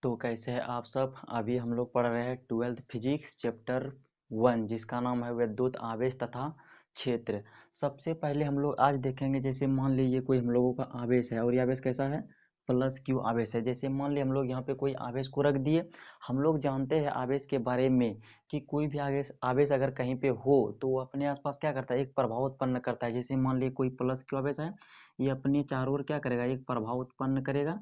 तो कैसे हैं आप सब। अभी हम लोग पढ़ रहे हैं 12th फिजिक्स चैप्टर 1 जिसका नाम है विद्युत आवेश तथा क्षेत्र। सबसे पहले हम लोग आज देखेंगे, जैसे मान लीजिए कोई हम लोगों का आवेश है और ये आवेश कैसा है, प्लस क्यू आवेश है। जैसे मान लीजिए हम लोग यहाँ पे कोई आवेश को रख दिए। हम लोग जानते हैं आवेश के बारे में कि कोई भी आवेश आवेश अगर कहीं पे हो तो वो अपने आसपास क्या करता है, एक प्रभाव उत्पन्न करता है। जैसे मान लीजिए कोई प्लस क्यू आवेश है, ये अपने चारों ओर क्या करेगा, एक प्रभाव उत्पन्न करेगा।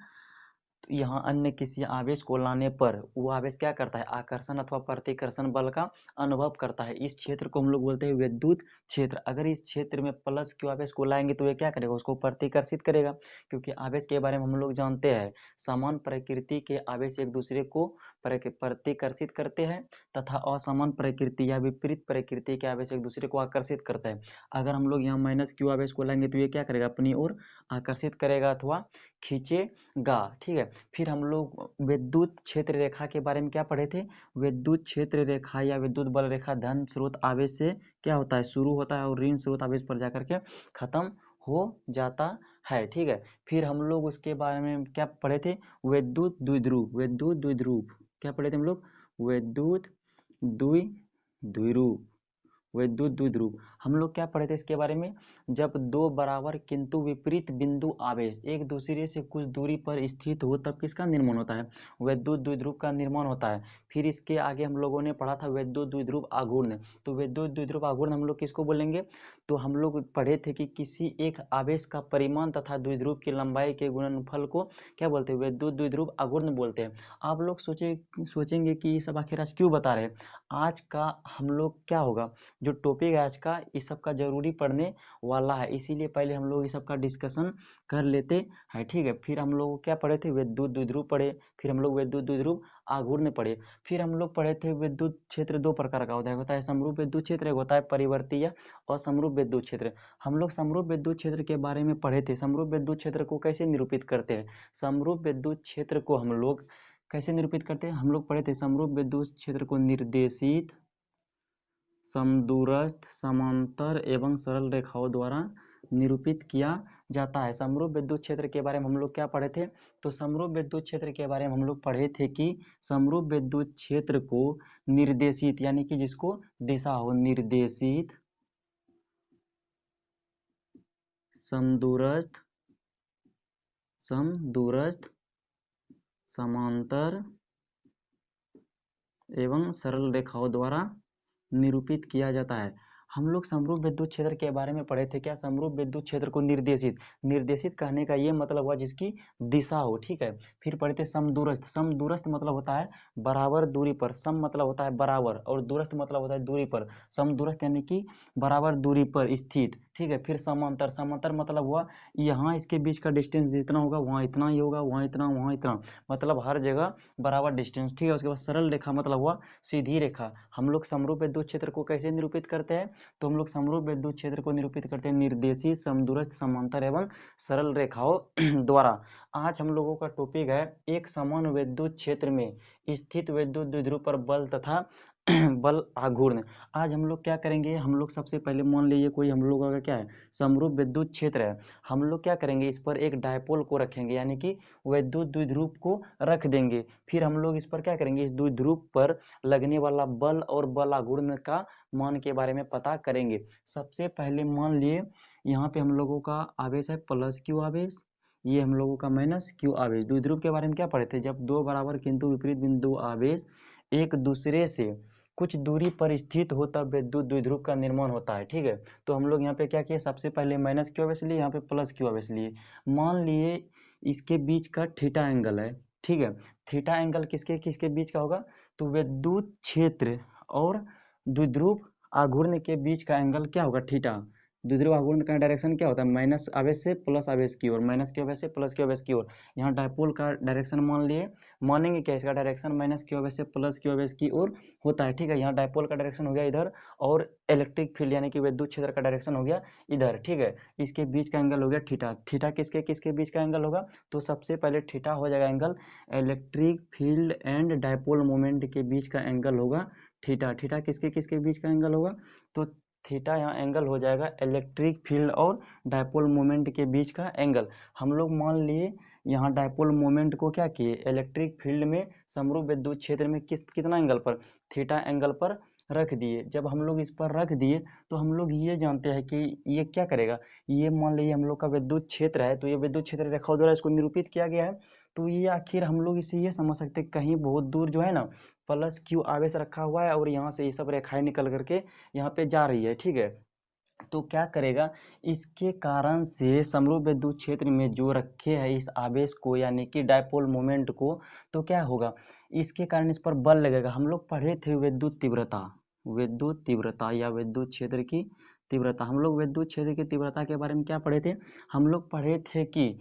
तो यहाँ अन्य किसी आवेश को लाने पर वो आवेश क्या करता है, आकर्षण अथवा प्रतिकर्षण बल का अनुभव करता है। इस क्षेत्र को हम लोग बोलते हैं विद्युत क्षेत्र। अगर इस क्षेत्र में प्लस क्यू आवेश को लाएंगे तो ये क्या करेगा, उसको प्रतिकर्षित करेगा। क्योंकि आवेश के बारे में हम लोग जानते हैं, समान प्रकृति के आवेश एक दूसरे को प्रतिकर्षित करते हैं तथा असमान प्रकृति या विपरीत प्रकृति के आवेश एक दूसरे को आकर्षित करता है। अगर हम लोग यहाँ माइनस क्यू आवेश को लाएंगे तो ये क्या करेगा, अपनी ओर आकर्षित करेगा अथवा खींचेगा। ठीक है, फिर हम लोग विद्युत क्षेत्र रेखा के बारे में क्या पढ़े थे। विद्युत क्षेत्र रेखा या विद्युत बल रेखा धन स्रोत आवेश से क्या होता है, शुरू होता है और ऋण स्रोत आवेश पर जाकर के खत्म हो जाता है। ठीक है, फिर हम लोग उसके बारे में क्या पढ़े थे, विद्युत द्विध्रुव। विद्युत द्विध्रुव क्या पढ़े थे हम लोग, विद्युत द्विध्रुव। विद्युत द्विध्रुव हम लोग क्या पढ़े थे इसके बारे में, जब दो बराबर किंतु विपरीत बिंदु आवेश एक दूसरे से कुछ दूरी पर स्थित हो तब किसका निर्माण होता है, विद्युत द्विध्रुव का निर्माण होता है। फिर इसके आगे हम लोगों ने पढ़ा था विद्युत द्विध्रुव आघूर्ण। तो विद्युत द्विध्रुव आघूर्ण हम लोग किसको बोलेंगे, तो हम लोग पढ़े थे कि किसी एक आवेश का परिमाण तथा द्विध्रुव की लंबाई के गुणनफल को क्या बोलते हैं, विद्युत द्विध्रुव आघूर्ण बोलते हैं। आप लोग सोचेंगे कि ये सब आखिर आज क्यों बता रहे हैं। आज का हम लोग क्या होगा, जो टॉपिक है आज का, इस सब का जरूरी पढ़ने वाला है, इसीलिए पहले हम लोग इस सब का डिस्कशन कर लेते हैं। ठीक है, फिर हम लोग क्या पढ़े थे, विद्युत द्विध्रुव पढ़े, फिर हम लोग विद्युत द्विध्रुव आघूर्ण पढ़े। फिर हम लोग पढ़े थे विद्युत क्षेत्र दो प्रकार का होता है समरूप विद्युत क्षेत्र, एक होता है परिवर्ती और समरूप विद्युत क्षेत्र। हम लोग समरूप विद्युत क्षेत्र के बारे में पढ़े थे। समरूप विद्युत क्षेत्र को कैसे निरूपित करते हैं, समरूप विद्युत क्षेत्र को हम लोग कैसे निरूपित करते हैं, हम लोग पढ़े थे समरूप विद्युत क्षेत्र को निर्देशित समदूरस्थ समांतर एवं सरल रेखाओं द्वारा निरूपित किया जाता है। समरूप विद्युत क्षेत्र के बारे में हम लोग क्या पढ़े थे, तो समरूप विद्युत क्षेत्र के बारे में हम लोग पढ़े थे कि समरूप विद्युत क्षेत्र को निर्देशित यानी कि जिसको दिशा हो, निर्देशित समदूरस्थ समांतर एवं सरल रेखाओं द्वारा निरूपित किया जाता है। हम लोग समरूप विद्युत क्षेत्र के बारे में पढ़े थे। क्या, समरूप विद्युत क्षेत्र को निर्देशित कहने का ये मतलब हुआ जिसकी दिशा हो। ठीक है, फिर पढ़े थे समदूरस्थ। समदूरस्थ मतलब होता है बराबर दूरी पर, सम मतलब होता है बराबर और दूरस्थ मतलब होता है दूरी पर। समदूरस्थ यानी कि बराबर दूरी पर स्थित। ठीक है, फिर समांतर। समांतर मतलब हुआ यहाँ इसके बीच का डिस्टेंस जितना होगा वहाँ इतना ही होगा, वहाँ इतना, वहाँ इतना, मतलब हर जगह बराबर डिस्टेंस। ठीक है, उसके बाद सरल रेखा मतलब हुआ सीधी रेखा। हम लोग समरूप विद्युत क्षेत्र को कैसे निरूपित करते हैं, तो हम लोग समरूप विद्युत क्षेत्र को निरूपित करते हैं निर्देशित समदूरस्थ समांतर एवं सरल रेखाओं द्वारा। आज हम लोगों का टॉपिक है एक समान विद्युत क्षेत्र में स्थित विद्युत द्विध्रुव पर बल तथा बल आघूर्ण। आज हम लोग क्या करेंगे, हम लोग सबसे पहले मान लीजिए कोई हम लोगों का क्या है, समरूप विद्युत क्षेत्र है। हम लोग क्या करेंगे, इस पर एक डायपोल को रखेंगे यानी कि विद्युत द्विध्रुव को रख देंगे। फिर हम लोग इस पर क्या करेंगे, इस द्विध्रुव पर लगने वाला बल और बल आघूर्ण का मान के बारे में पता करेंगे। सबसे पहले मान लिए यहाँ पे हम लोगों का आवेश है प्लस क्यू आवेश, ये हम लोगों का माइनस क्यू आवेश। द्विध्रुव के बारे में क्या पढ़े थे, जब दो बराबर किंतु विपरीत बिंदु आवेश एक दूसरे से कुछ दूरी पर स्थित हो तब विद्युत द्विध्रुव का निर्माण होता है। ठीक है, तो हम लोग यहाँ पे क्या किए, सबसे पहले माइनस क्यू आवेश लिए, यहाँ पे प्लस क्यू आवेश लिए। मान लिए इसके बीच का थीटा एंगल है। ठीक है, थीटा एंगल किसके किसके बीच का होगा, तो विद्युत क्षेत्र और द्विध्रुव आघूर्ण के बीच का एंगल क्या होगा, थीटा। द्विध्रुव आघूर्ण का डायरेक्शन क्या होता है, माइनस आवेश से प्लस आवेश की ओर, माइनस क्यू आवेश से प्लस क्यू आवेश की ओर। यहाँ डायपोल का डायरेक्शन मान लिए, मानेंगे क्या, इसका डायरेक्शन माइनस क्यू आवेश से प्लस क्यू आवेश की ओर होता है। ठीक है, यहाँ डायपोल का डायरेक्शन हो गया इधर और इलेक्ट्रिक फील्ड यानी कि विद्युत क्षेत्र का डायरेक्शन हो गया इधर। ठीक है, इसके बीच का एंगल हो गया थीटा। थीटा किसके किसके बीच का एंगल होगा, तो सबसे पहले थीटा हो जाएगा angle electric field and dipole moment के बीच का एंगल होगा थीटा। थीटा किसके किसके बीच का एंगल होगा, तो थीटा यहाँ एंगल हो जाएगा इलेक्ट्रिक फील्ड और डायपोल मोमेंट के बीच का एंगल। हम लोग मान लिए यहाँ डायपोल मोमेंट को क्या किए, इलेक्ट्रिक फील्ड में समरूप विद्युत क्षेत्र में कितना एंगल पर, थीटा एंगल पर रख दिए। जब हम लोग इस पर रख दिए तो हम लोग ये जानते हैं कि ये क्या करेगा, ये मान लीजिए हम लोग का विद्युत क्षेत्र है, तो ये विद्युत क्षेत्र रेखाओं द्वारा इसको निरूपित किया गया है। तो ये आखिर हम लोग इसे ये समझ सकते हैं कहीं बहुत दूर जो है ना प्लस क्यू आवेश रखा हुआ है और यहाँ से ये सब रेखाएं निकल करके यहाँ पे जा रही है, ठीक है। तो क्या करेगा, इसके कारण से समरूप विद्युत क्षेत्र में जो रखे है इस आवेश को यानी कि डायपोल मोमेंट को, तो क्या होगा, इसके कारण इस पर बल लगेगा। हम लोग पढ़े थे विद्युत तीव्रता या विद्युत क्षेत्र की तीव्रता। हम लोग विद्युत क्षेत्र की तीव्रता के बारे में क्या पढ़े थे, हम लोग पढ़े थे कि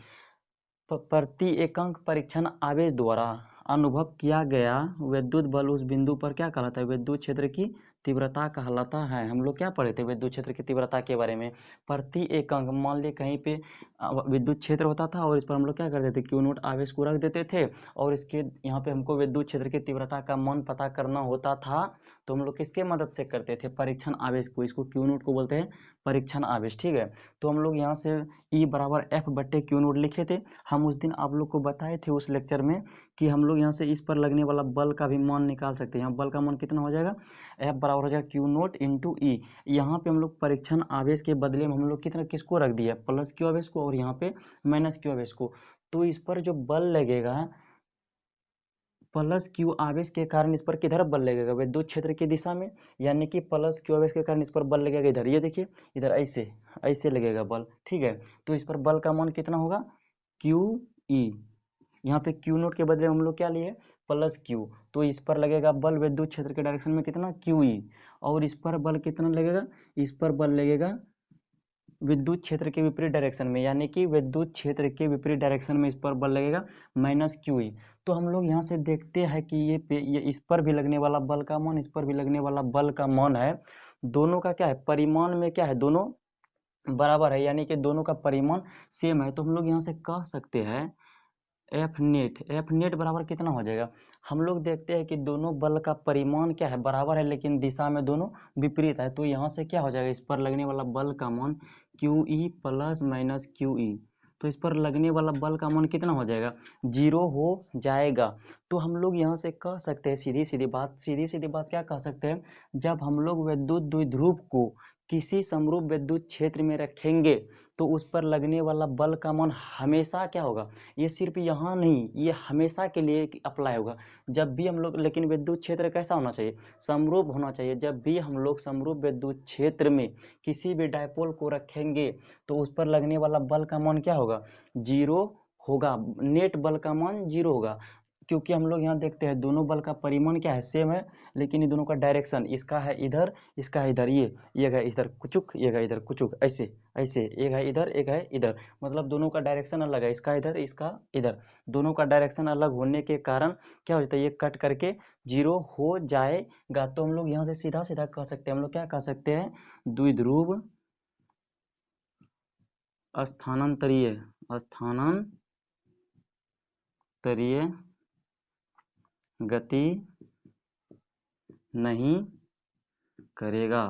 प्रति एकांक परीक्षण आवेश द्वारा अनुभव किया गया विद्युत बल उस बिंदु पर क्या कहलाता है, विद्युत क्षेत्र की तीव्रता कहलाता है। हम लोग क्या पढ़े थे विद्युत क्षेत्र की तीव्रता के बारे में, प्रति एकांक, मान ली कहीं पे विद्युत क्षेत्र होता था और इस पर हम लोग क्या करते थे, क्यू नोट आवेश को रख देते थे और इसके यहाँ पे हमको विद्युत क्षेत्र की तीव्रता का मान पता करना होता था। तो हम लोग किसके मदद से करते थे, परीक्षण आवेश को, इसको क्यू नोट को बोलते हैं परीक्षण आवेश, ठीक है। तो हम लोग यहाँ से E बराबर एफ बट्टे क्यू नोट लिखे थे। हम उस दिन आप लोग को बताए थे उस लेक्चर में कि हम लोग यहाँ से इस पर लगने वाला बल का भी मान निकाल सकते हैं। यहाँ बल का मान कितना हो जाएगा, एफ बराबर हो जाएगा क्यू नोट इंटू ई। यहाँ पे हम लोग परीक्षण आवेश के बदले में हम लोग कितना किसको रख दिया, प्लस क्यू आवेश को और यहाँ पे माइनस क्यू आवेश को। तो इस पर जो बल लगेगा प्लस क्यू आवेश के कारण इस पर किधर बल लगेगा, विद्युत क्षेत्र की दिशा में, यानी कि प्लस क्यू आवेश के कारण इस पर बल लगेगा इधर, ये देखिए इधर ऐसे ऐसे लगेगा बल, ठीक है। तो इस पर बल का मान कितना होगा, क्यू ई। यहाँ पे क्यू नोट के बदले हम लोग क्या लिए, प्लस क्यू। तो इस पर लगेगा बल विद्युत क्षेत्र के डायरेक्शन में कितना, क्यू ई। और इस पर बल कितना लगेगा, इस पर बल लगेगा विद्युत क्षेत्र के विपरीत डायरेक्शन में, यानी कि विद्युत क्षेत्र के विपरीत डायरेक्शन में इस पर बल लगेगा माइनस क्यू ई। तो हम लोग यहाँ से देखते हैं कि ये इस पर भी लगने वाला बल का मान, इस पर भी लगने वाला बल का मान है, दोनों का क्या है, परिमाण में क्या है, दोनों बराबर है, यानी कि दोनों का परिमाण सेम है। तो हम लोग यहाँ से कह सकते हैं एफ नेट बराबर कितना हो जाएगा, हम लोग देखते हैं कि दोनों बल का परिमाण क्या है, बराबर है, लेकिन दिशा में दोनों विपरीत है। तो यहाँ से क्या हो जाएगा, इस पर लगने वाला बल का मान Q E plus minus Q E. तो इस पर लगने वाला बल का मान कितना हो जाएगा, 0 हो जाएगा। तो हम लोग यहाँ से कह सकते हैं सीधी सीधी बात क्या कह सकते हैं, जब हम लोग विद्युत द्विध्रुव को किसी समरूप विद्युत क्षेत्र में रखेंगे तो उस पर लगने वाला बल का मान हमेशा क्या होगा, ये सिर्फ यहाँ नहीं, ये हमेशा के लिए अप्लाई होगा। जब भी हम लोग, लेकिन विद्युत क्षेत्र कैसा होना चाहिए, समरूप होना चाहिए। जब भी हम लोग समरूप विद्युत क्षेत्र में किसी भी डायपोल को रखेंगे तो उस पर लगने वाला बल का मान क्या होगा, 0 होगा, नेट बल का मान 0 होगा। क्योंकि हम लोग यहाँ देखते हैं दोनों बल का परिमाण क्या है, सेम है, लेकिन ये दोनों का डायरेक्शन, इसका है इधर, इसका है इधर, ये है इधर कुचुक, ये है इधर कुचुक, ऐसे ऐसे, एक है इधर एक है इधर, मतलब दोनों का डायरेक्शन अलग है, इसका इधर इसका इधर, दोनों का डायरेक्शन अलग होने के कारण क्या हो जाता है, ये कट करके 0 हो जाएगा। तो हम लोग यहाँ से सीधा सीधा कह सकते हैं, हम लोग क्या कह सकते हैं, द्विध्रुव स्थानांतरीय गति नहीं करेगा।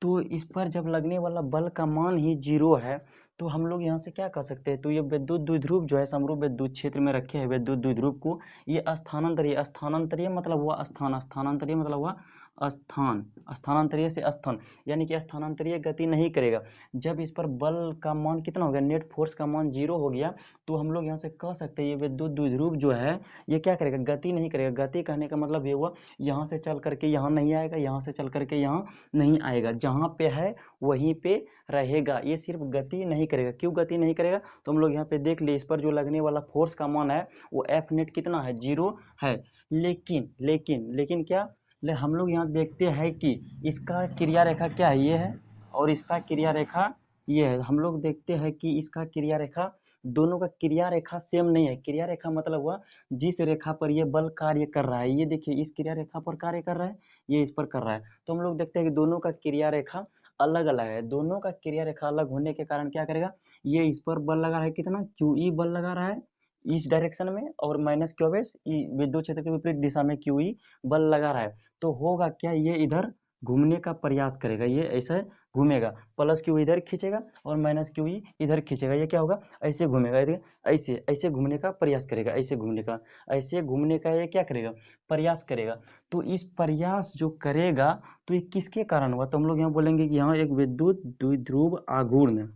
तो इस पर जब लगने वाला बल का मान ही 0 है तो हम लोग यहाँ से क्या कर सकते हैं, तो ये विद्युत द्विध्रुव जो है समरूप विद्युत क्षेत्र में रखे हैं विद्युत द्विध्रुव को, ये स्थानांतरीय मतलब हुआ स्थान, स्थानांतरीय मतलब हुआ स्थान, स्थानांतरीय से स्थान, यानी कि स्थानांतरीय गति नहीं करेगा। जब इस पर बल का मान कितना हो गया, नेट फोर्स का मान 0 हो गया, तो हम लोग यहाँ से कह सकते हैं ये विद्युत द्विध्रुव जो है ये क्या करेगा, गति नहीं करेगा। गति कहने का मतलब ये हुआ यहाँ से चल करके यहाँ नहीं आएगा, यहाँ से चल करके यहाँ नहीं आएगा, जहाँ पे है वहीं पे रहेगा, ये सिर्फ गति नहीं करेगा। क्यों गति नहीं करेगा, तो हम लोग यहाँ पे देख लिए, इस पर जो लगने वाला फोर्स का मान है वो एफ नेट कितना है, 0 है। लेकिन क्या हम लोग यहाँ देखते हैं कि इसका क्रिया रेखा क्या है, ये है, और इसका क्रिया रेखा ये है। हम लोग देखते हैं कि इसका क्रिया रेखा, दोनों का क्रिया रेखा सेम नहीं है। क्रिया रेखा मतलब हुआ जिस रेखा पर ये बल कार्य कर रहा है, ये देखिए इस क्रिया रेखा पर कार्य कर रहा है, ये इस पर कर रहा है। तो हम लोग देखते हैं कि दोनों का क्रिया रेखा अलग अलग है। दोनों का क्रिया रेखा अलग होने के कारण क्या करेगा, ये इस पर बल लगा रहा है कितना, क्यू ई बल लगा रहा है इस डायरेक्शन में, और माइनस क्यू आवेश विद्युत क्षेत्र के विपरीत दिशा में क्यू ई बल लगा रहा है। तो होगा क्या, ये इधर घूमने का प्रयास करेगा, ये ऐसे घूमेगा, प्लस क्यू इधर खींचेगा और माइनस क्यू इधर खींचेगा, ये क्या होगा, ऐसे घूमेगा, ऐसे ऐसे घूमने का प्रयास करेगा, ऐसे घूमने का ये क्या करेगा, प्रयास करेगा। तो इस प्रयास जो करेगा तो ये किसके कारण हुआ, तो हम लोग यहाँ बोलेंगे कि यहाँ एक विद्युत द्विध्रुव आघूर्ण,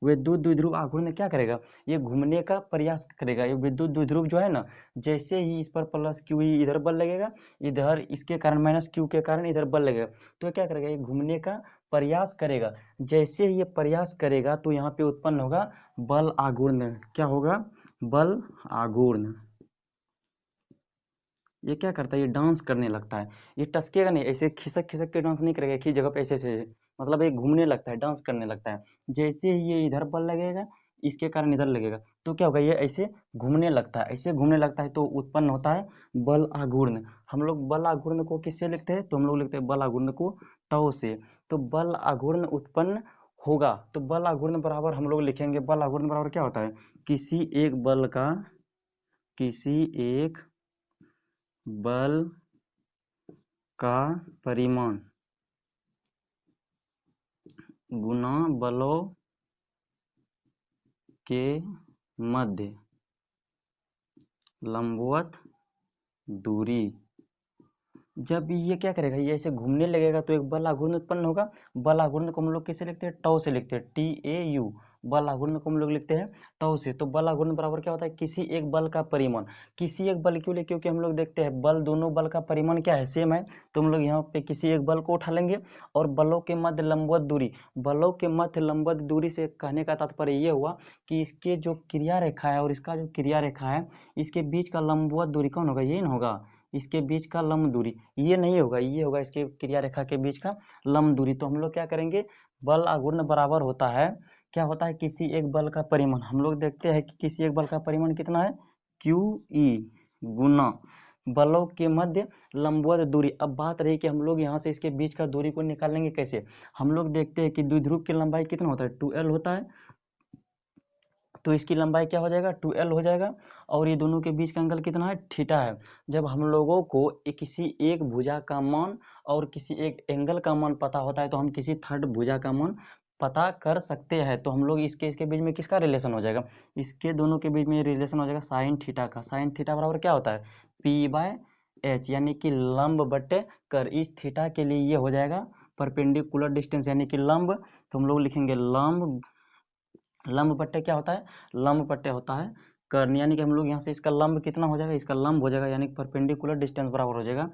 विद्युत द्विध्रुव आघूर्ण क्या करेगा, ये घूमने का प्रयास करेगा। ये विद्युत द्विध्रुव जो है ना, जैसे ही इस पर प्लस क्यू इधर बल लगेगा, इधर इसके कारण माइनस क्यू के कारण इधर बल लगेगा, तो क्या करेगा, ये घूमने का प्रयास करेगा। जैसे ही ये प्रयास करेगा तो यहाँ पे उत्पन्न होगा बल आघूर्ण, क्या होगा, बल आघूर्ण। ये क्या करता है, ये डांस करने लगता है, ये टसकेगा नहीं, ऐसे खिसक खिसक के डांस नहीं करेगा एक ही जगह पे, ऐसे मतलब ये घूमने लगता है, डांस करने लगता है। जैसे ही ये इधर बल लगेगा, इसके कारण इधर लगेगा, तो क्या होगा, ये ऐसे घूमने लगता है, ऐसे घूमने लगता है तो उत्पन्न होता है बल आघूर्ण। हम लोग बल आघूर्ण को किससे लिखते हैं, तो हम लोग लिखते हैं बल आघूर्ण को टौ से। तो बल आघूर्ण उत्पन्न होगा, तो बल आघूर्ण बराबर हम लोग लिखेंगे, बल आघूर्ण बराबर क्या होता है, किसी एक बल का परिमाण गुना बलों के मध्य लंबवत दूरी। जब ये क्या करेगा, ये ऐसे घूमने लगेगा तो एक बल आघूर्ण उत्पन्न होगा। बल आघूर्ण को हम लोग किससे लिखते हैं, टौ से लिखते हैं, TAU। बल आघूर्ण को हम लोग लिखते हैं टौ से। तो बल आघूर्ण बराबर क्या होता है, किसी एक बल का परिमाण। किसी एक बल क्यों ले, क्योंकि हम लोग देखते हैं बल, दोनों बल का परिमाण क्या है, सेम है। तो हम लोग यहाँ पे किसी एक बल को उठा लेंगे और बलों के मध्य लंबवत दूरी, बलों के मध्य लंबवत दूरी से कहने का तात्पर्य ये हुआ कि इसके जो क्रिया रेखा है और इसका जो क्रिया रेखा है, इसके बीच का लंबवत दूरी कौन होगा, ये ना होगा, इसके बीच का लंब दूरी, ये नहीं होगा, ये होगा इसके क्रिया रेखा के बीच का लंब दूरी। तो हम लोग क्या करेंगे, बल आघूर्ण बराबर होता है, क्या होता है, किसी एक बल का परिमाण। हम लोग देखते हैं कि किसी एक बल का परिमाण कितना है, QE गुना बलों के मध्य लंबवत दूरी। अब बात रही कि हम लोग यहाँ से इसके बीच का दूरी को निकालेंगे कैसे। हम लोग देखते हैं कि द्विध्रुव की लंबाई कितना होता है, 2L होता है, तो इसकी लंबाई क्या हो जाएगा, 2L हो जाएगा। और ये दोनों के बीच का एंगल कितना है, थीटा है। जब हम लोगों को किसी एक भुजा का मान और किसी एक एंगल का मान पता होता है तो हम किसी थर्ड भुजा का मान पता कर सकते हैं। तो हम लोग इसके बीच में किसका रिलेशन हो जाएगा, इसके दोनों के बीच में रिलेशन हो जाएगा साइन थीटा का। साइन थीटा बराबर क्या होता है, P/H, यानी कि लंब बटे कर। इस थीटा के लिए ये हो जाएगा परपेंडिकुलर डिस्टेंस, यानी कि लंब। तो हम लोग लिखेंगे लंब बट्टे क्या होता है, लंब बट्टे होता है कर्ण। यानी कि हम लोग यहाँ से इसका लंब कितना हो जाएगा, इसका लंब हो जाएगा, यानी कि परपेंडिकुलर डिस्टेंस बराबर हो जाएगा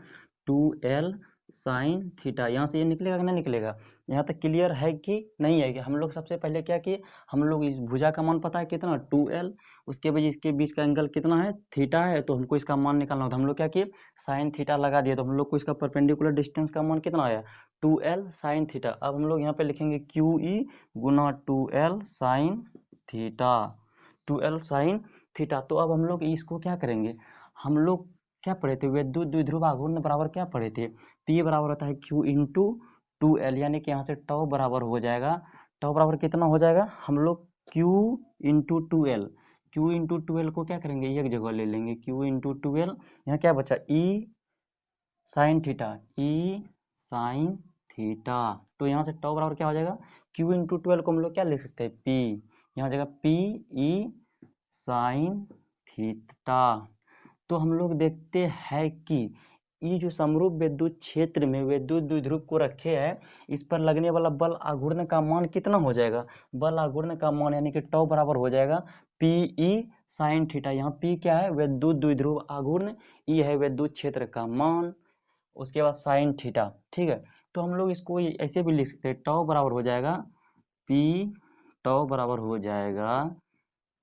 2L साइन थीटा। यहाँ से ये निकलेगा कि नहीं निकलेगा, यहाँ तक क्लियर है कि नहीं है। कि हम लोग सबसे पहले क्या किए, हम लोग इस भुजा का मान पता है कितना 2L, उसके बाद इसके बीच का एंगल कितना है, थीटा है, तो हमको इसका मान निकालना होता है। हम लोग क्या किए, साइन थीटा लगा दिए, तो हम लोग को इसका परपेंडिकुलर डिस्टेंस का मान कितना आया, 2L साइन थीटा। अब हम लोग यहाँ पे लिखेंगे QE गुना 2L sine theta, 2L sine theta. तो अब हम लोग इसको क्या करेंगे, हम लोग क्या पढ़े थे, विद्युत द्विध्रुव आघूर्ण बराबर क्या पढ़े थे, P बराबर होता है Q इंटू 2L, यानी कि यहाँ से टॉ बराबर हो जाएगा, टॉ बराबर कितना हो जाएगा, हम लोग Q into 2L, Q into 2L को क्या करेंगे, एक जगह ले लेंगे, Q इंटू 2L, यहाँ क्या बचा E sine theta, E sine theta. तो यहाँ से टॉ बराबर क्या हो जाएगा, Q इंटू 12 को हम लोग क्या लिख सकते हैं, P, यहाँ हो जाएगा PE साइन थीटा। तो हम लोग देखते हैं कि ये जो समरूप विद्युत क्षेत्र में विद्युत द्विध्रुव को रखे है, इस पर लगने वाला बल आघूर्ण का मान कितना हो जाएगा, बल आघूर्ण का मान यानी कि टॉ बराबर हो जाएगा PE साइन थीटा। यहाँ P क्या है, विद्युत द्विध्रुव आघूर्ण, E है विद्युत क्षेत्र का मान, उसके बाद साइन थीटा, ठीक है। तो हम लोग इसको ऐसे भी लिख सकते हैं, टॉ बराबर हो जाएगा P, टॉ बराबर हो जाएगा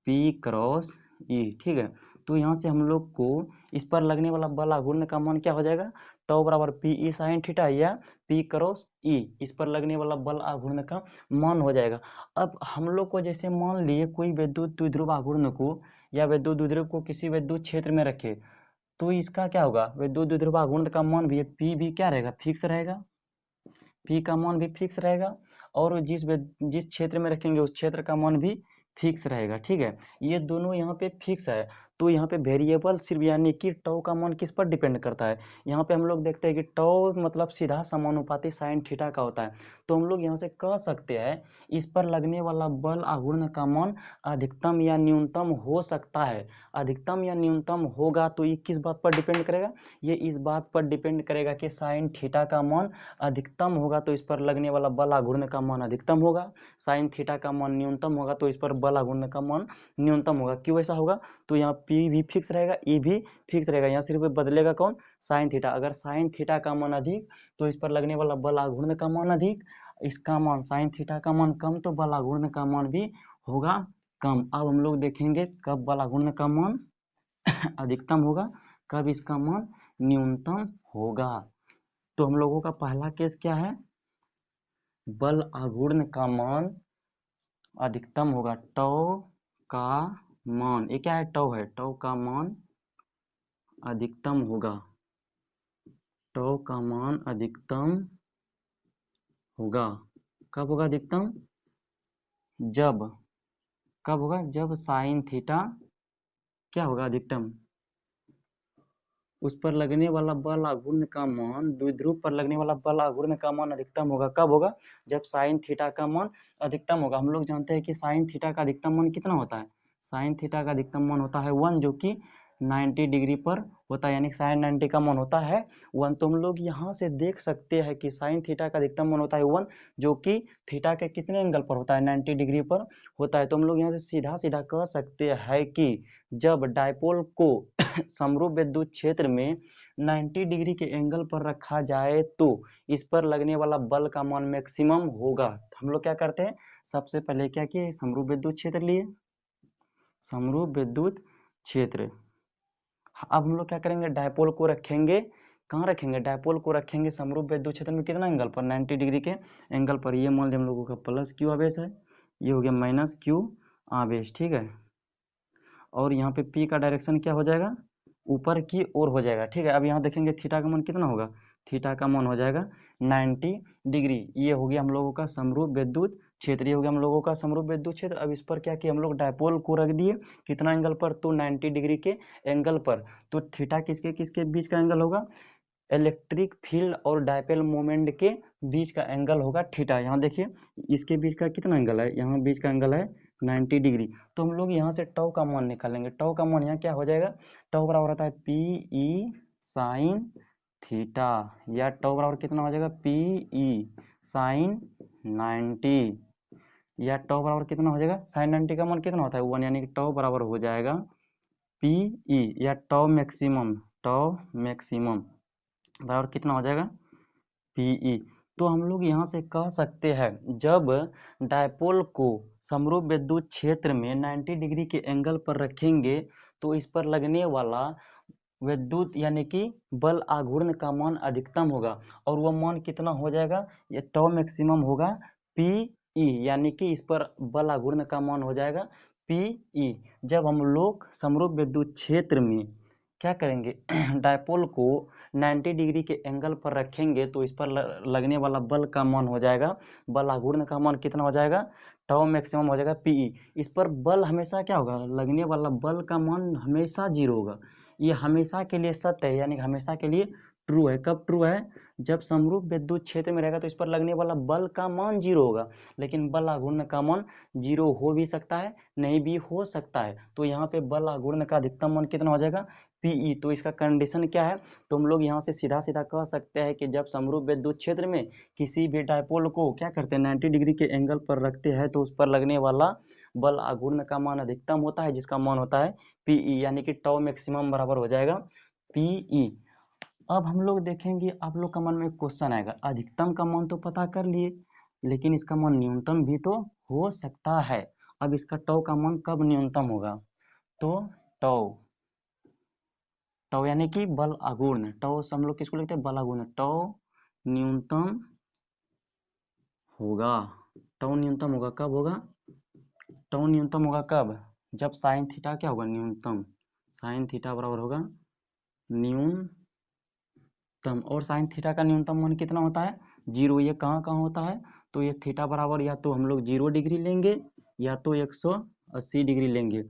P क्रॉस E, ठीक है। तो यहाँ से हम लोग को इस पर लगने वाला बल आघूर्ण का मान क्या हो जाएगा, टॉ बराबर PE साइन थीटा या P क्रॉस E, इस पर लगने वाला बल आघूर्ण का मान हो जाएगा। अब हम लोग को जैसे मान लिए कोई विद्युत द्विध्रुव आघूर्ण को या विद्युत द्विध्रुव को किसी विद्युत क्षेत्र में रखे, तो इसका क्या होगा, विद्युत द्विध्रुव आघूर्ण का मान भी P भी क्या रहेगा, फिक्स रहेगा, P का मान भी फिक्स रहेगा, और जिस क्षेत्र में रखेंगे उस क्षेत्र का मान भी फिक्स रहेगा, ठीक है। ये दोनों यहाँ पे फिक्स है। तो यहाँ पे वेरिएबल सिर्फ यानी कि टॉ का मान किस पर डिपेंड करता है। यहाँ पे हम लोग देखते हैं कि टॉ मतलब सीधा समानुपाती साइन थीटा का होता है। तो हम लोग यहाँ से कह सकते हैं इस पर लगने वाला बल आघूर्ण का मान अधिकतम या न्यूनतम हो सकता है। अधिकतम या न्यूनतम होगा तो ये किस बात पर डिपेंड करेगा, ये इस बात पर डिपेंड करेगा कि साइन थीटा का मान अधिकतम होगा तो इस पर लगने वाला बल आघूर्ण का मान अधिकतम होगा, साइन थीटा का मान न्यूनतम होगा तो इस पर बल आघूर्ण का मान न्यूनतम होगा। क्यों ऐसा होगा, तो यहाँ P भी फिक्स रहेगा, E भी फिक्स रहेगा, यहाँ सिर्फ बदलेगा कौन, साइन थीटा। अगर साइन थीटा का मान अधिक तो इस पर लगने वाला बल आघूर्ण का मान अधिक, इसका मान साइन थीटा का मान कम तो बल आघूर्ण का मान भी होगा कम। अब हम लोग देखेंगे कब बल आघूर्ण का मान अधिकतम होगा, कब इसका मान न्यूनतम होगा। तो हम लोगों का पहला केस क्या है, बल आघूर्ण का मान अधिकतम होगा, टॉ का मान, ये क्या है, टॉ है, टॉ का मान अधिकतम होगा, टॉ का मान अधिकतम होगा। कब होगा अधिकतम, जब, कब होगा, जब साइन थीटा क्या होगा अधिकतम, उस पर लगने वाला बल आघूर्ण का मान, द्विध्रुव पर लगने वाला बल आघूर्ण का मान अधिकतम होगा। कब होगा, जब साइन थीटा का मान अधिकतम होगा। हम लोग जानते हैं कि साइन थीटा का अधिकतम मान कितना होता है, साइन थीटा का अधिकतम मान होता है 1, जो कि 90 डिग्री पर होता है, यानी साइन 90 का मान होता है 1। तो हम लोग यहाँ से देख सकते हैं कि साइन थीटा का अधिकतम मान होता है 1, जो कि थीटा के कितने एंगल पर होता है, 90 डिग्री पर होता है। तो हम लोग यहाँ से सीधा सीधा कह सकते हैं कि जब डायपोल को समरूप विद्युत क्षेत्र में 90 डिग्री के एंगल पर रखा जाए तो इस पर लगने वाला बल का मान मैक्सिमम होगा। हम लोग क्या करते हैं, सबसे पहले क्या किए, समरूप विद्युत क्षेत्र लिए, समरूप विद्युत क्षेत्र। अब हम लोग क्या करेंगे, डायपोल को रखेंगे, कहाँ रखेंगे, डायपोल को रखेंगे समरूप विद्युत क्षेत्र में कितना एंगल पर, 90 डिग्री के एंगल पर। ये मान लिया हम लोगों का प्लस क्यू आवेश है, ये हो गया माइनस क्यू आवेश, ठीक है। और यहाँ पे P का डायरेक्शन क्या हो जाएगा, ऊपर की ओर हो जाएगा, ठीक है। अब यहाँ देखेंगे थीटा का मान कितना होगा, थीटा का मान हो जाएगा 90 डिग्री। ये हो गया हम लोगों का समरूप विद्युत क्षेत्र, ये हो गया हम लोगों का समरूप विद्युत क्षेत्र। अब इस पर क्या किया हम लोग, डायपोल को रख दिए कितना एंगल पर, तो 90 डिग्री के एंगल पर। तो थीटा किसके किसके बीच का एंगल होगा, इलेक्ट्रिक फील्ड और डायपोल मोमेंट के बीच का एंगल होगा थीटा। यहाँ देखिए इसके बीच का कितना एंगल है, यहाँ बीच का एंगल है 90 डिग्री। तो हम लोग यहाँ से टॉ का मान निकालेंगे, टॉ का मान यहाँ क्या हो जाएगा, टॉ बराबर होता है पी ई साइन थीटा, या टॉ बराबर कितना हो जाएगा, पी ई साइन 90, या टॉ बराबर कितना हो जाएगा, साइन 90 का मान कितना होता है 1, यानी कि टॉ बराबर हो जाएगा पी ई, या टॉ मैक्सिमम, टॉ मैक्सिमम बराबर कितना हो जाएगा, पीई। तो हम लोग यहाँ से कह सकते हैं जब डायपोल को समरूप विद्युत क्षेत्र में 90 डिग्री के एंगल पर रखेंगे तो इस पर लगने वाला विद्युत यानी कि बल आघूर्ण का मान अधिकतम होगा, और वह मान कितना हो जाएगा, ये टॉ मैक्सिमम होगा पीई, यानी कि इस पर बल आघूर्ण का मान हो जाएगा पीई। जब हम लोग समरूप विद्युत क्षेत्र में क्या करेंगे डायपोल को 90 डिग्री के एंगल पर रखेंगे तो इस पर लगने वाला बल का मान हो जाएगा, बल आघूर्ण का मान कितना हो जाएगा, टॉ मैक्सिमम हो जाएगा पीई। इस पर बल हमेशा क्या होगा, लगने वाला बल का मान हमेशा 0 होगा, ये हमेशा के लिए सत्य है, यानी हमेशा के लिए ट्रू है। कब ट्रू है, जब समरूप विद्युत क्षेत्र में रहेगा तो इस पर लगने वाला बल का मान 0 होगा, लेकिन बल आघूर्ण का मान 0 हो भी सकता है, नहीं भी हो सकता है। तो यहाँ पे बल आघूर्ण का अधिकतम मान कितना हो जाएगा, पीई। तो इसका कंडीशन क्या है, तो हम लोग यहाँ से सीधा सीधा कह सकते हैं कि जब समरूप विद्युत क्षेत्र में किसी भी डायपोल को क्या करते हैं 90 डिग्री के एंगल पर रखते हैं तो उस पर लगने वाला बल आघूर्ण का मान अधिकतम होता है, जिसका मान होता है पीई, यानी कि टॉ मैक्सिमम बराबर हो जाएगा पीई। अब हम लोग देखेंगे आप लोग का मन में क्वेश्चन आएगा, अधिकतम का मान तो पता कर लिए लेकिन इसका मान न्यूनतम भी तो हो सकता है। अब इसका टॉ का मान कब न्यूनतम होगा, तो टॉ, टॉ यानी कि बल आघूर्ण, टॉ से हम लोग किसको लिखते हैं, बल आघूर्ण, टॉ न्यूनतम होगा, टॉ न्यूनतम होगा, कब होगा, टॉ न्यूनतम होगा कब, जब साइन थीटा क्या होगा, न्यूनतम, साइन थीटा बराबर होगा न्यूनतम। और साइन थीटा का न्यूनतम मान कितना होता है 0, ये कहाँ कहाँ होता है, तो ये थीटा बराबर या तो हम लोग 0 डिग्री लेंगे या तो 180 डिग्री लेंगे।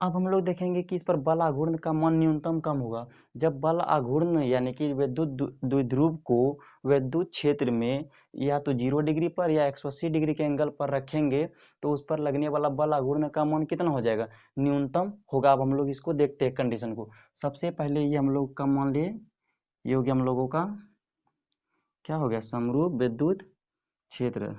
अब हम लोग देखेंगे कि इस पर बल आघूर्ण का मान न्यूनतम कम होगा जब बल आघूर्ण यानी कि विद्युत द्विध्रुव को विद्युत क्षेत्र में या तो 0 डिग्री पर या 180 डिग्री के एंगल पर रखेंगे तो उस पर लगने वाला बल आघूर्ण का मान कितना हो जाएगा, न्यूनतम होगा। अब हम लोग इसको देखते हैं कंडीशन को। सबसे पहले ये हम लोग का मान लिए, ये हो गया हम लोगों का क्या हो गया, समरूप विद्युत क्षेत्र।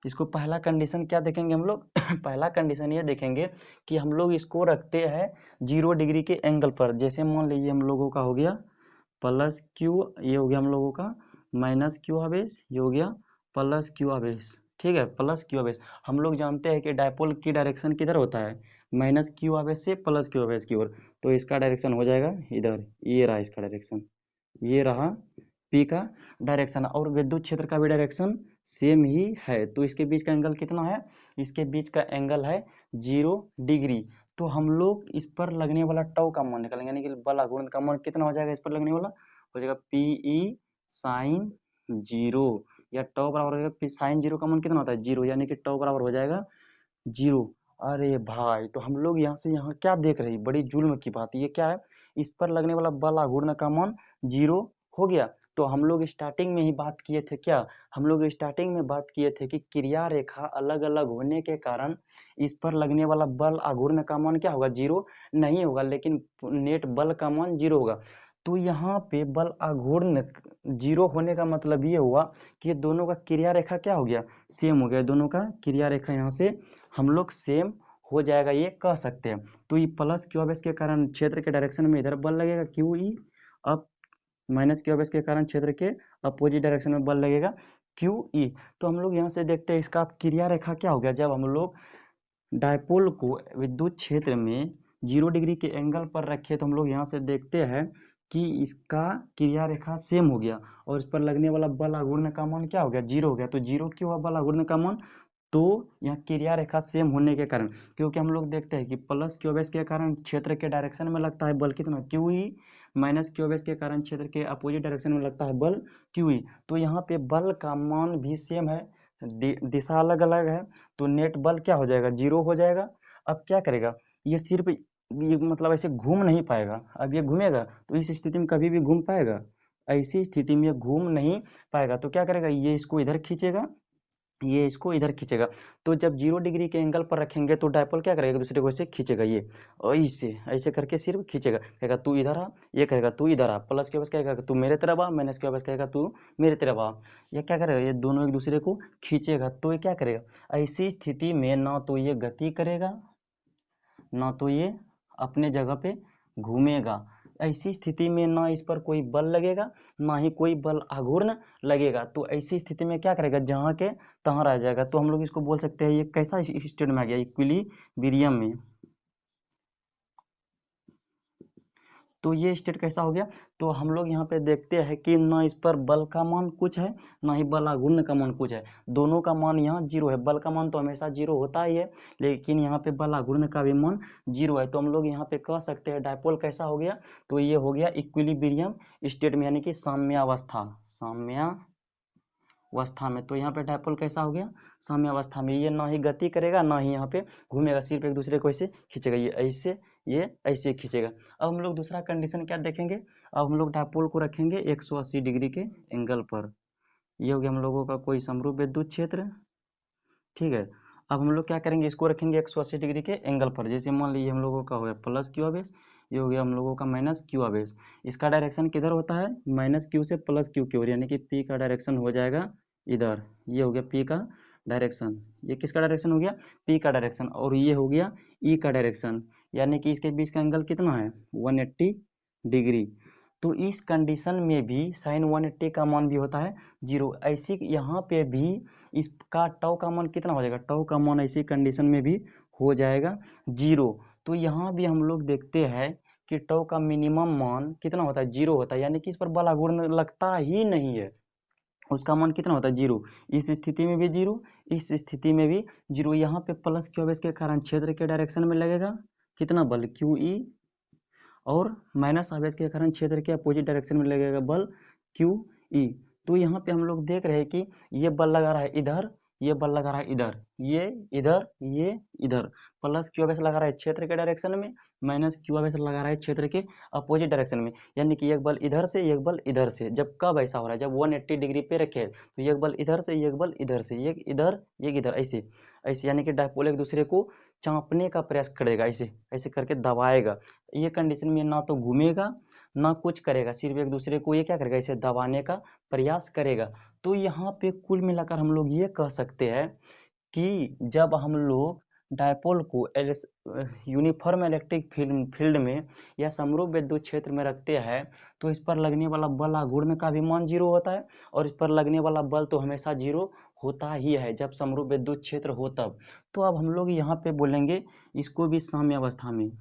इसको पहला कंडीशन क्या देखेंगे हम लोग पहला कंडीशन ये देखेंगे कि हम लोग इसको रखते हैं 0 डिग्री के एंगल पर। जैसे मान लीजिए हम लोगों का हो गया प्लस क्यू, ये हो गया हम लोगों का माइनस क्यू आवेश, ये हो गया प्लस क्यू आवेश, ठीक है, प्लस क्यू आवेश। हम लोग जानते हैं कि डायपोल की डायरेक्शन किधर होता है, माइनस क्यू आवेश से प्लस क्यू आवेश की ओर। तो इसका डायरेक्शन हो जाएगा इधर, ये रहा इसका डायरेक्शन, ये रहा पी का डायरेक्शन, और विद्युत क्षेत्र का भी डायरेक्शन सेम ही है। तो इसके बीच का एंगल कितना है, इसके बीच का एंगल है 0 डिग्री। तो हम लोग इस पर लगने वाला टॉ का मान निकालेंगे, यानी कि बल आघूर्ण का मान कितना हो जाएगा, इस पर लगने वाला हो जाएगा पीई साइन 0, या टॉ बराबर हो जाएगा साइन 0 का मान कितना होता है 0, यानी कि टॉ बराबर हो जाएगा 0। अरे भाई, तो हम लोग यहाँ से यहाँ क्या देख रहे हैं, बड़ी जुल्म की बात, ये क्या है, इस पर लगने वाला बल आघूर्ण का मान 0 हो गया। तो हम लोग स्टार्टिंग में ही बात किए थे क्या, हम लोग स्टार्टिंग में बात किए थे कि क्रिया रेखा अलग अलग होने के कारण इस पर लगने वाला बल आघूर्ण का मान क्या होगा, 0 नहीं होगा, लेकिन नेट बल का मान 0 होगा। तो यहाँ पे बल आघूर्ण 0 होने का मतलब ये हुआ कि ये दोनों का क्रिया रेखा क्या हो गया, सेम हो गया, दोनों का क्रिया रेखा यहाँ से हम लोग सेम हो जाएगा, ये कह सकते हैं। तो ये प्लस क्यू आवेश के कारण क्षेत्र के डायरेक्शन में इधर बल लगेगा क्यू ई, अब माइनस क्यू आवेश के कारण क्षेत्र के अपोजिट डायरेक्शन में बल लगेगा क्यू ई। तो हम लोग यहाँ से देखते हैं इसका क्रिया रेखा क्या हो गया, जब हम लोग डायपोल को विद्युत क्षेत्र में 0 डिग्री के एंगल पर रखे तो हम लोग यहाँ से देखते हैं कि इसका क्रिया रेखा सेम हो गया, और इस पर लगने वाला बल आघूर्ण का मान क्या हो गया, 0 हो गया। तो 0 क्यों हुआ बल आघूर्ण का मान, तो यहाँ क्रिया रेखा सेम होने के कारण, क्योंकि हम लोग देखते हैं कि प्लस क्यू आवेश के कारण क्षेत्र के डायरेक्शन में लगता है बल कितना क्यू ई, माइनस क्यू आवेश के कारण क्षेत्र के अपोजिट डायरेक्शन में लगता है बल क्यू ई। तो यहाँ पे बल का मान भी सेम है, दिशा अलग अलग है, तो नेट बल क्या हो जाएगा, 0 हो जाएगा। अब क्या करेगा, ये सिर्फ ये मतलब ऐसे घूम नहीं पाएगा, अब ये घूमेगा तो इस स्थिति में कभी भी घूम पाएगा, ऐसी स्थिति में घूम नहीं पाएगा। तो क्या करेगा, ये इसको इधर खींचेगा, ये इसको इधर खींचेगा। तो जब 0 डिग्री के एंगल पर रखेंगे तो डायपोल क्या करेगा, दूसरे को ऐसे खींचेगा, ये और ऐसे ऐसे करके सिर्फ खींचेगा, कहेगा तू इधर आ, ये कहेगा तू इधर आ, प्लस के बस कहेगा तू मेरे तरफ आ, माइनस के बस कहेगा तू मेरे तरफ आ। ये क्या करेगा, ये दोनों एक दूसरे को खींचेगा। तो ये क्या करेगा, ऐसी स्थिति में ना तो ये गति करेगा, ना तो ये अपने जगह पे घूमेगा। ऐसी स्थिति में ना इस पर कोई बल लगेगा, ना ही कोई बल आघूर्ण लगेगा। तो ऐसी स्थिति में क्या करेगा, जहाँ के तहाँ रह जाएगा। तो हम लोग इसको बोल सकते हैं ये कैसा स्टेट में आ गया, इक्विलिब्रियम में। तो ये स्टेट कैसा हो गया, तो हम लोग यहाँ पे देखते हैं कि ना इस पर बल का मान कुछ है, ना ही बल आघूर्ण का मान कुछ है, दोनों का मान यहाँ 0 है। बल का मान तो हमेशा 0 होता ही है, लेकिन यहाँ पे बल आघूर्ण का भी मान 0 है। तो हम लोग यहाँ पे कह सकते हैं डायपोल कैसा हो गया, तो ये हो गया इक्विलिब्रियम स्टेट में, यानी कि साम्यावस्था, साम्यावस्था में। तो यहाँ पे डायपोल कैसा हो गया, साम्यावस्था में, ये ना ही गति करेगा ना ही यहाँ पे घूमेगा, सिर्फ एक दूसरे को ऐसे खींचेगा, ये ऐसे ये ऐसे खींचेगा। अब हम लोग दूसरा कंडीशन क्या देखेंगे, अब हम लोग डायपोल को रखेंगे 180 डिग्री के एंगल पर। ये हो गया हम लोगों का कोई समरूप विद्युत क्षेत्र, ठीक है। अब हम लोग क्या करेंगे, इसको रखेंगे 180 डिग्री के एंगल पर। जैसे मान लीजिए हम लोगों का हो गया प्लस क्यू आवेश, ये हो गया हम लोगों का माइनस क्यू आवेश। इसका डायरेक्शन किधर होता है, माइनस क्यू से प्लस क्यू की ओर, यानी कि पी का डायरेक्शन हो जाएगा इधर, ये हो गया पी का डायरेक्शन। ये किसका डायरेक्शन हो गया, पी का डायरेक्शन, और ये हो गया ई का डायरेक्शन, यानी कि इसके बीच का एंगल कितना है 180 डिग्री। तो इस कंडीशन में भी साइन 180 का मान भी होता है 0। ऐसी यहाँ पे भी इसका टॉ का मान कितना हो जाएगा, टॉ का मान ऐसी कंडीशन में भी हो जाएगा 0। तो यहाँ भी हम लोग देखते हैं कि टॉ का मिनिमम मान कितना होता है, 0 होता है, यानी कि इस पर बल आघूर्ण लगता ही नहीं है, उसका मान कितना होता है 0। इस स्थिति में भी 0, इस स्थिति में भी 0। यहाँ पे प्लस क्यू आवेश के कारण क्षेत्र के डायरेक्शन में लगेगा कितना बल क्यू ई, और माइनस आवेश के कारण क्षेत्र के अपोजिट डायरेक्शन में लगेगा बल क्यू ई। तो यहाँ पे हम लोग देख रहे हैं कि ये बल लगा रहा है इधर, ये बल लगा रहा है इधर, ये इधर, प्लस क्यू बेस लगा रहा है क्षेत्र के डायरेक्शन में, माइनस क्यू बेस लगा रहा है क्षेत्र के अपोजिट डायरेक्शन में, यानी कि एक बल इधर से एक बल इधर से। जब कब ऐसा हो रहा है, जब 180 डिग्री पे रखे तो एक बल इधर से एक बल इधर से, एक इधर ऐसे ऐसे, यानी कि डायपोल एक दूसरे को चाँपने का प्रयास करेगा, ऐसे ऐसे करके दबाएगा। ये कंडीशन में ना तो घूमेगा ना कुछ करेगा, सिर्फ एक दूसरे को ये क्या करेगा, इसे दबाने का प्रयास करेगा। तो यहाँ पे कुल मिलाकर हम लोग ये कह सकते हैं कि जब हम लोग डायपोल को यूनिफॉर्म इलेक्ट्रिक फील्ड में या समरूप विद्युत क्षेत्र में रखते हैं तो इस पर लगने वाला बल आघूर्ण का भी मान 0 होता है, और इस पर लगने वाला बल तो हमेशा 0 होता ही है जब समरूप विद्युत क्षेत्र हो तब। तो अब हम लोग यहाँ पे बोलेंगे इसको भी साम्य अवस्था में,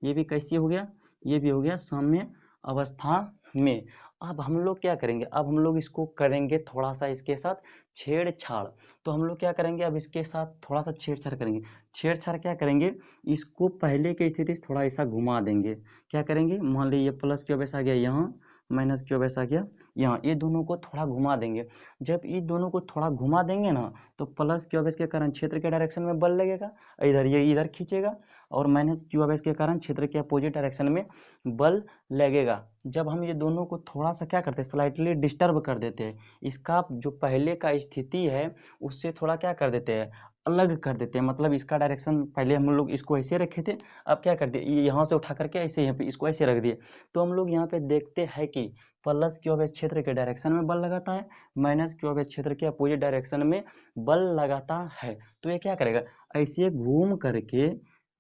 ये भी कैसी हो गया, ये भी हो गया साम्य अवस्था में। अब हम लोग क्या करेंगे, अब हम लोग इसको करेंगे थोड़ा सा इसके साथ छेड़छाड़। तो हम लोग क्या करेंगे, अब इसके साथ थोड़ा सा छेड़छाड़ करेंगे। छेड़छाड़ क्या करेंगे, इसको पहले की स्थिति से थोड़ा ऐसा घुमा देंगे। क्या करेंगे, मान लीजिए प्लस क्यू बेस आ गया यहाँ, माइनस क्यू बेस आ गया यहाँ, ये दोनों को थोड़ा घुमा देंगे। जब ये दोनों को थोड़ा घुमा देंगे ना, तो प्लस क्यू बेस के कारण क्षेत्र के डायरेक्शन में बल लगेगा, इधर ये इधर खींचेगा, और माइनस क्यू बेस के कारण क्षेत्र के अपोजिट डायरेक्शन में बल लगेगा। जब हम ये दोनों को थोड़ा सा क्या करते हैं, स्लाइटली डिस्टर्ब कर देते हैं, इसका जो पहले का स्थिति है उससे थोड़ा क्या कर देते हैं, अलग कर देते हैं। मतलब इसका डायरेक्शन पहले हम लोग इसको ऐसे रखे थे, अब क्या कर दिए, यहाँ से उठा करके ऐसे यहाँ पे इसको ऐसे रख दिए। तो हम लोग यहाँ पे देखते हैं कि प्लस क्यू बेस क्षेत्र के डायरेक्शन में बल लगाता है, माइनस क्यू बेस क्षेत्र के अपोजिट डायरेक्शन में बल लगाता है। तो ये क्या करेगा, ऐसे घूम करके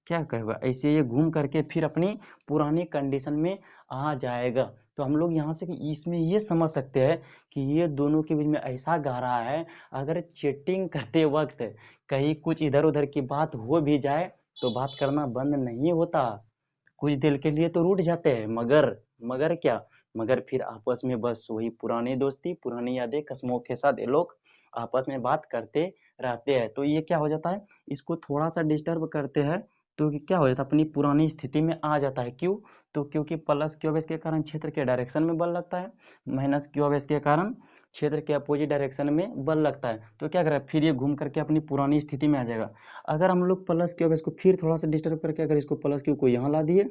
क्या कहेगा, ऐसे ये घूम करके फिर अपनी पुरानी कंडीशन में आ जाएगा। तो हम लोग यहाँ से इसमें ये समझ सकते हैं कि ये दोनों के बीच में ऐसा गहरा है, अगर चीटिंग करते वक्त कहीं कुछ इधर उधर की बात हो भी जाए तो बात करना बंद नहीं होता, कुछ देर के लिए तो रूठ जाते हैं, मगर क्या, मगर फिर आपस में बस वही पुरानी दोस्ती पुरानी यादें कसमों के साथ ये लोग आपस में बात करते रहते हैं। तो ये क्या हो जाता है, इसको थोड़ा सा डिस्टर्ब करते हैं तो क्या हो जाता है, अपनी पुरानी स्थिति में आ जाता है। क्यों, तो क्योंकि प्लस क्यू बेस के कारण क्षेत्र के डायरेक्शन में बल लगता है, माइनस क्यू बेस के कारण क्षेत्र के अपोजिट डायरेक्शन में बल लगता है। तो क्या करेगा, फिर ये घूम करके अपनी पुरानी स्थिति में आ जाएगा। अगर हम लोग प्लस क्यू बेस को फिर थोड़ा सा डिस्टर्ब करके अगर इसको प्लस क्यू को यहाँ ला दिए,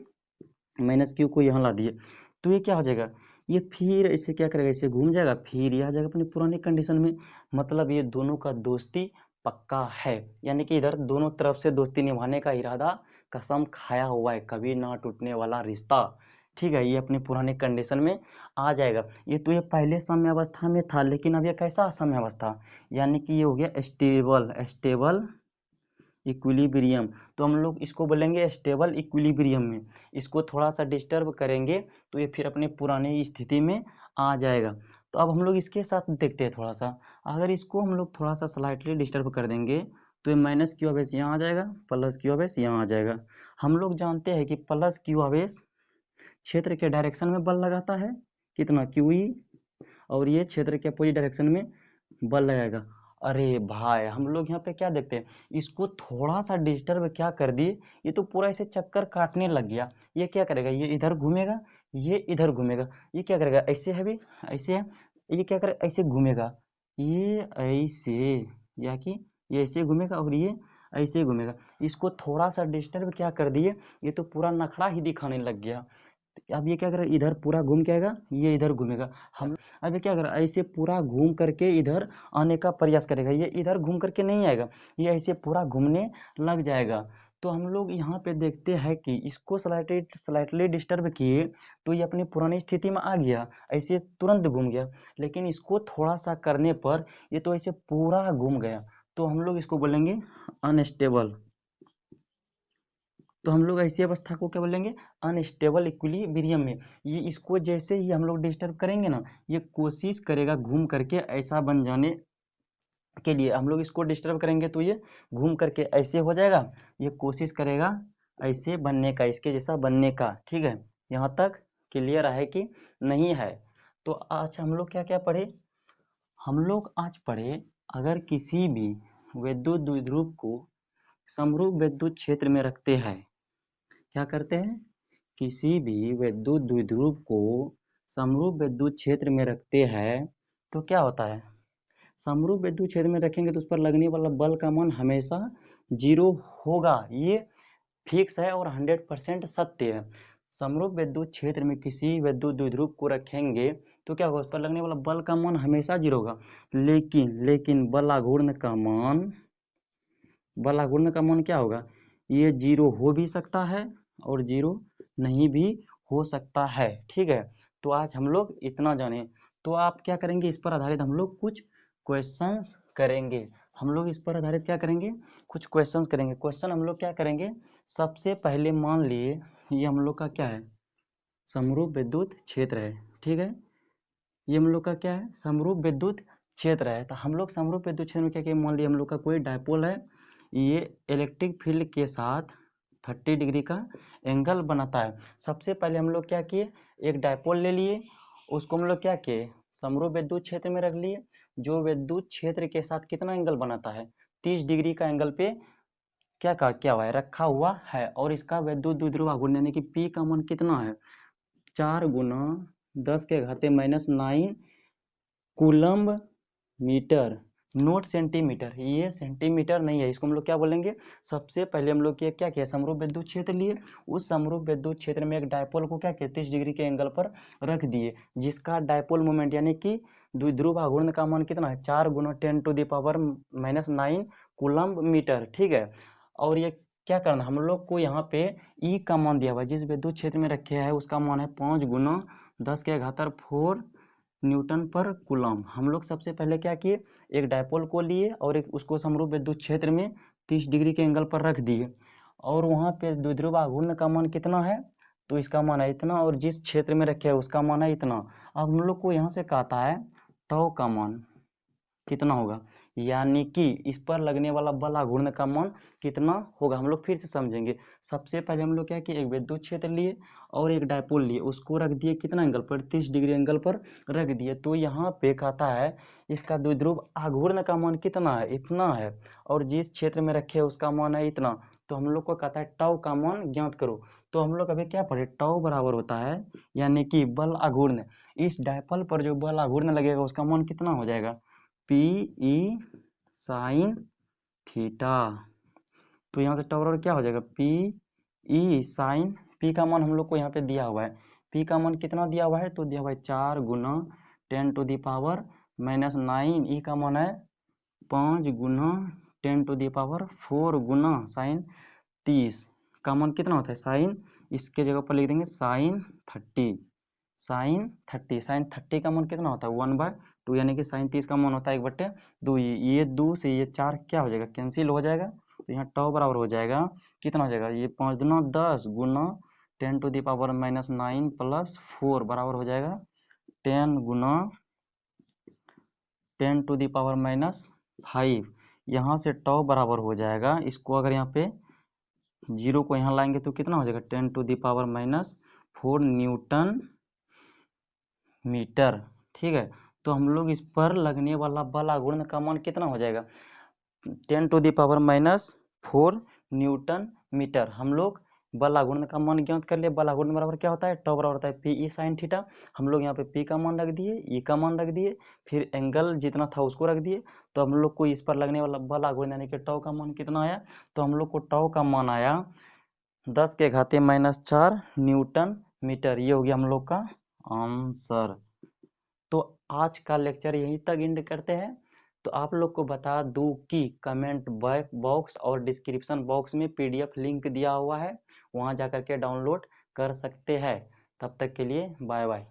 माइनस क्यू को यहाँ ला दिए, तो ये क्या हो जाएगा, ये फिर ऐसे क्या करेगा, इसे घूम जाएगा, फिर ये आ जाएगा अपनी पुरानी कंडीशन में। मतलब ये दोनों का दोस्ती पक्का है, यानी कि इधर दोनों तरफ से दोस्ती निभाने का इरादा कसम खाया हुआ है, कभी ना टूटने वाला रिश्ता। ठीक है, ये अपनी पुरानी कंडीशन में आ जाएगा। ये तो ये पहले साम्य अवस्था में था, लेकिन अब ये कैसा साम्य अवस्था, यानी कि ये हो गया स्टेबल इक्विलिब्रियम। तो हम लोग इसको बोलेंगे स्टेबल इक्विलिब्रियम में। इसको थोड़ा सा डिस्टर्ब करेंगे तो ये फिर अपने पुरानी स्थिति में आ जाएगा। तो अब हम लोग इसके साथ देखते हैं थोड़ा सा, अगर इसको हम लोग थोड़ा सा स्लाइटली डिस्टर्ब कर देंगे तो ये माइनस क्यू आवेश यहाँ आ जाएगा, प्लस क्यू आवेश यहाँ आ जाएगा। हम लोग जानते हैं कि प्लस क्यू आवेश क्षेत्र के डायरेक्शन में बल लगाता है, कितना क्यू ई, और ये क्षेत्र के अपोजिट डायरेक्शन में बल लगाएगा। अरे भाई, हम लोग यहाँ पे क्या देखते हैं, इसको थोड़ा सा डिस्टर्ब क्या कर दिए, ये तो पूरा ऐसे चक्कर काटने लग गया। ये क्या करेगा, ये इधर घूमेगा, ये इधर घूमेगा, ये क्या करेगा, ऐसे है भी, ऐसे है, ये क्या करेगा, ऐसे घूमेगा, ये ऐसे, या कि ये ऐसे घूमेगा और ये ऐसे घूमेगा। इसको थोड़ा सा डिस्टर्ब क्या कर दिए, ये तो पूरा नखड़ा ही दिखाने लग गया। अब ये क्या करेगा, इधर पूरा घूम के आएगा, ये इधर घूमेगा। हम अब ये क्या करेगा, ऐसे पूरा घूम करके इधर आने का प्रयास करेगा, ये इधर घूम करके नहीं आएगा, ये ऐसे पूरा घूमने लग जाएगा। तो हम लोग यहाँ पे देखते हैं कि इसको स्लाइटली डिस्टर्ब किए तो ये अपनी पुरानी स्थिति में आ गया, ऐसे तुरंत घूम गया। लेकिन इसको थोड़ा सा करने पर ये तो ऐसे पूरा घूम गया, तो हम लोग इसको बोलेंगे अनस्टेबल। तो हम लोग ऐसी अवस्था को क्या बोलेंगे, अनस्टेबल इक्विलिब्रियम में। ये इसको जैसे ही हम लोग डिस्टर्ब करेंगे ना, ये कोशिश करेगा घूम करके ऐसा बन जाने के लिए। हम लोग इसको डिस्टर्ब करेंगे तो ये घूम करके ऐसे हो जाएगा, ये कोशिश करेगा ऐसे बनने का, इसके जैसा बनने का। ठीक है, यहाँ तक क्लियर है कि नहीं है। तो आज हम लोग क्या क्या पढ़े, हम लोग आज पढ़े अगर किसी भी विद्युत द्विध्रुव को समरूप विद्युत क्षेत्र में रखते हैं, क्या करते हैं, किसी भी विद्युत द्विध्रुव को समरूप विद्युत क्षेत्र में रखते हैं तो क्या होता है, समरूप विद्युत क्षेत्र में रखेंगे तो उस पर लगने वाला बल का मान हमेशा 0 होगा, ये फिक्स है और 100% सत्य है। समरूप विद्युत क्षेत्र में किसी विद्युत द्विध्रुव को रखेंगे तो क्या होगा, उस पर लगने वाला बल का मान हमेशा 0 होगा। लेकिन बलाघूर्ण का मान क्या होगा, ये 0 हो भी सकता है और 0 नहीं भी हो सकता है। ठीक है, तो आज हम लोग इतना जाने। तो आप क्या करेंगे, इस पर आधारित हम लोग कुछ क्वेश्चंस करेंगे। हम लोग इस पर आधारित क्या करेंगे, कुछ क्वेश्चंस करेंगे। क्वेश्चन हम लोग क्या करेंगे, सबसे पहले मान लिए ये हम लोग का क्या है, समरूप विद्युत क्षेत्र है। ठीक है, ये हम लोग का क्या है, समरूप विद्युत क्षेत्र है। तो हम लोग समरूप विद्युत क्षेत्र में क्या क्या मान लिया, हम लोग का कोई डायपोल है, ये इलेक्ट्रिक फील्ड के साथ 30 डिग्री का एंगल बनाता है। सबसे पहले हम लोग क्या किए, एक डायपोल ले लिए, उसको हम लोग क्या किए, समरूप विद्युत क्षेत्र में रख लिए, जो विद्युत क्षेत्र के साथ कितना एंगल बनाता है, 30 डिग्री का एंगल पे क्या हुआ है, रखा हुआ है। और इसका विद्युत द्विध्रुव आघूर्ण यानी कि P का मान कितना है, 4 गुना 10⁻⁹ कूलम्ब मीटर, नोट सेंटीमीटर, ये सेंटीमीटर नहीं है, इसको हम लोग क्या बोलेंगे। सबसे पहले हम लोग क्या किया, समरूप विद्युत क्षेत्र लिए, उस समरूप विद्युत क्षेत्र में एक डायपोल को क्या किया, 30 डिग्री के एंगल पर रख दिए, जिसका डायपोल मोमेंट यानी कि द्विध्रुव आघूर्ण का मान कितना है, 4 गुना 10⁻⁹ कूलम्ब मीटर। ठीक है, और ये क्या करना, हम लोग को यहाँ पे ई का मान दिया हुआ है, जिस विद्युत क्षेत्र में रखे है उसका मान है 5 गुना 10⁻⁴ न्यूटन पर कूलम। हम लोग सबसे पहले क्या किए, एक डायपोल को लिए और एक उसको समरूप विद्युत क्षेत्र में 30 डिग्री के एंगल पर रख दिए, और वहाँ पे द्विध्रुव आघूर्ण का मान कितना है, तो इसका मान है इतना, और जिस क्षेत्र में रखे है उसका मान है इतना। अब हम लोग को यहाँ से कहता है टॉ का मान कितना होगा, यानी कि इस पर लगने वाला बल आघूर्ण का मान कितना होगा। हम लोग फिर से समझेंगे। सबसे पहले हम लोग क्या किए, एक विद्युत क्षेत्र लिए और एक डायपोल लिए, उसको रख दिए कितना एंगल पर, 30 डिग्री एंगल पर रख दिए। तो यहाँ पे कहता है इसका द्विध्रुव आघूर्ण का मान कितना है, इतना है, और जिस क्षेत्र में रखे है उसका मान है इतना। तो हम लोग को कहता है टाउ का मान ज्ञात करो। तो हम लोग अभी क्या पढ़े, टाउ बराबर होता है यानी कि बल आघूर्ण, इस डायपोल पर जो बल आघूर्ण लगेगा उसका मान कितना हो जाएगा, पी ई साइन थीटा। तो यहाँ से टाउ क्या हो जाएगा, पी ई साइन, पी का मान हम लोग को यहाँ पे दिया हुआ है, पी का मान कितना दिया हुआ है, तो दिया हुआ है 4 गुना 10⁻⁹ ई का मान है 5 गुना 10⁻⁴ गुना साइन 30 का मान कितना होता है, साइन, इसके जगह पर लिख देंगे साइन 30, साइन 30 का मान कितना होता है 1/2, यानी कि साइन 30 का मान होता है 1/2। ये 2 से ये 4 क्या हो जाएगा, कैंसिल हो जाएगा। तो यहाँ टॉ बराबर हो जाएगा कितना हो जाएगा, ये 5 गुना 10 गुना 10⁻⁹ प्लस 4 बराबर हो जाएगा 10 गुना 10⁻⁵। यहाँ से टॉ बराबर हो जाएगा, इसको अगर यहाँ पे 0 को यहाँ लाएंगे तो कितना हो जाएगा 10⁻⁴ न्यूटन मीटर। ठीक है, तो हम लोग इस पर लगने वाला बल आघूर्ण का मान कितना हो जाएगा, 10⁻⁴ न्यूटन मीटर। हम लोग बल आघूर्ण का मान ज्ञात कर लिए। बल आघूर्ण बराबर क्या होता है, टॉ बराबर होता है पी ई साइन थीटा। हम लोग यहाँ पे पी का मान रख दिए, ई का मान रख दिए, फिर एंगल जितना था उसको रख दिए। तो हम लोग को इस पर लगने वाला बल आघूर्ण यानी कि टॉ का मान कितना आया, तो हम लोग को टॉ का मान आया 10⁻⁴ न्यूटन मीटर। ये हो गया हम लोग का आंसर। तो आज का लेक्चर यहीं तक एंड करते हैं। तो आप लोग को बता दूं कि कमेंट बॉक्स और डिस्क्रिप्शन बॉक्स में PDF लिंक दिया हुआ है, वहां जाकर के डाउनलोड कर सकते हैं। तब तक के लिए बाय बाय।